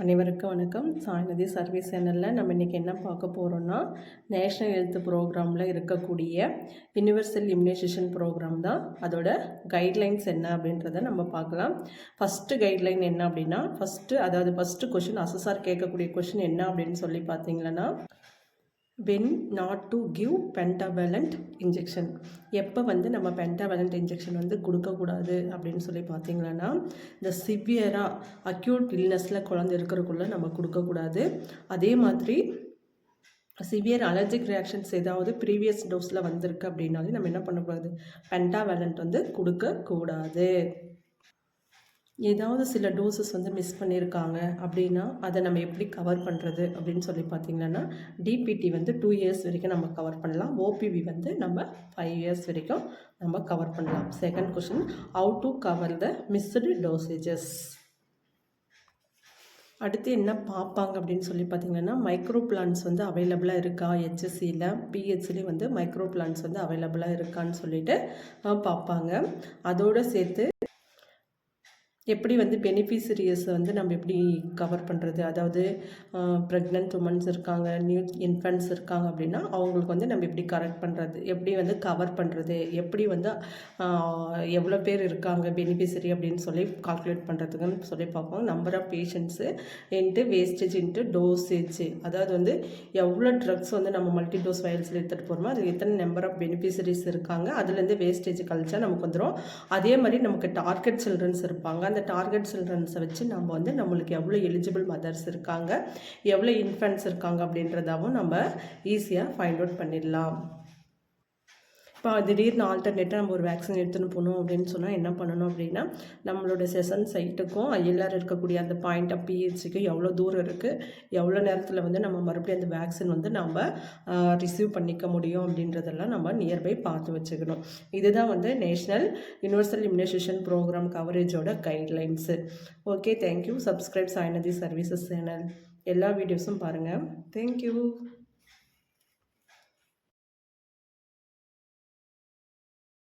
அனைவருக்கும் வணக்கம். சாய்நிதி சர்வீஸ் சேனலில் நம்ம இன்றைக்கி என்ன பார்க்க போகிறோன்னா, நேஷ்னல் ஹெல்த் ப்ரோக்ராமில் இருக்கக்கூடிய யுனிவர்சல் இம்யூனைசேஷன் ப்ரோக்ராம் தான். அதோட கைட்லைன்ஸ் என்ன அப்படின்றத நம்ம பார்க்கலாம். ஃபஸ்ட்டு கைட்லைன் என்ன அப்படின்னா, ஃபஸ்ட்டு கொஷின் அசஸார் கேட்கக்கூடிய கொஷின் என்ன அப்படின்னு சொல்லி பார்த்தீங்கன்னா, when not to give pentavalent injection, எப்போ நம்ம பென்டாவேலண்ட் இன்ஜெக்ஷன் கொடுக்கக்கூடாது அப்படின்னு சொல்லி பார்த்தீங்கன்னா, இந்த சிவியராக அக்யூட் இல்னஸில் குழந்தை இருக்கிறக்குள்ளே நம்ம கொடுக்கக்கூடாது. அதே மாதிரி சிவியர் அலர்ஜிக் ரியாக்ஷன்ஸ் ஏதாவது ப்ரீவியஸ் டோஸில் வந்திருக்கு அப்படின்னாலே நம்ம என்ன பண்ணக்கூடாது, பென்டாவேலண்ட் கொடுக்கக்கூடாது. ஏதாவது சில டோசஸ் மிஸ் பண்ணியிருக்காங்க அப்படின்னா அதை நம்ம எப்படி கவர் பண்ணுறது அப்படின்னு சொல்லி பார்த்திங்கன்னா, டிபிடி 2 இயர்ஸ் வரைக்கும் நம்ம கவர் பண்ணலாம். ஓபிவி நம்ம 5 இயர்ஸ் வரைக்கும் நம்ம கவர் பண்ணலாம். Second question, how to cover the missed dosages. அடுத்து என்ன பார்ப்பாங்க அப்படின்னு சொல்லி பார்த்திங்கன்னா, மைக்ரோ பிளான்ஸ் அவைலபிளாக இருக்கா, ஹெச்எஸ்சியில் பிஹெச்லேயும் மைக்ரோ பிளான்ஸ் அவைலபிளாக இருக்கான்னு சொல்லிட்டு பார்ப்பாங்க. அதோடு சேர்த்து எப்படி பெனிஃபிஷரியஸை நம்ம எப்படி கவர் பண்ணுறது, அதாவது ப்ரெக்னென்ட் உமன்ஸ் இருக்காங்க, நியூ இன்ஃபென்ட்ஸ் இருக்காங்க அப்படின்னா அவங்களுக்கு நம்ம எப்படி கரெக்ட் பண்ணுறது, எப்படி கவர் பண்ணுறது, எப்படி எவ்வளோ பேர் இருக்காங்க பெனிஃபிஷரி அப்படின்னு சொல்லி கால்குலேட் பண்ணுறதுக்குன்னு சொல்லி பார்ப்போம். Number of patients into wastage into dosage, அதாவது எவ்வளோ ட்ரக்ஸ் நம்ம மல்டி டோஸ் வயல்ஸில் எடுத்துகிட்டு போகிறோமோ அது எத்தனை நம்பர் ஆஃப் பெனிஃபிஷரிஸ் இருக்காங்க, அதுலேருந்து வேஸ்டேஜ் கழிச்சா நமக்கு வந்துடும். அதே மாதிரி நமக்கு டார்கெட் சில்ட்ரன்ஸ் இருப்பாங்க. அந்த டார்கெட் சில்ட்ரன்ஸை வச்சு நம்ம நம்மளுக்கு எவ்வளோ எலிஜிபிள் மதர்ஸ் இருக்காங்க, எவ்வளோ இன்ஃபென்ட்ஸ் இருக்காங்க அப்படின்றதாவும் நம்ம ஈஸியாக ஃபைண்ட் அவுட் பண்ணிடலாம். இப்போ திடீர்னு ஆல்டர்னேட்டாக நம்ம ஒரு வேக்சின் எடுத்துன்னு போகணும் அப்படின்னு சொன்னால் என்ன பண்ணணும் அப்படின்னா, நம்மளோட செஷன் சைட்டுக்கும் எல்லாரும் இருக்கக்கூடிய அந்த பாயிண்ட் ஆஃப் பிஹெச்சிக்கும் எவ்வளோ தூரம் இருக்குது, எவ்வளோ நேரத்தில் நம்ம மறுபடியும் அந்த வேக்சின் நம்ம ரிசீவ் பண்ணிக்க முடியும் அப்படின்றதெல்லாம் நம்ம நியர்பை பார்த்து வச்சுக்கணும். இதுதான் நேஷ்னல் யுனிவர்சல் இம்யூனைசேஷன் ப்ரோக்ராம் கவரேஜோட guidelines. Okay, thank you. Subscribe Sainidhi services channel. எல்லா வீடியோஸும் பாருங்கள். தேங்க்யூ.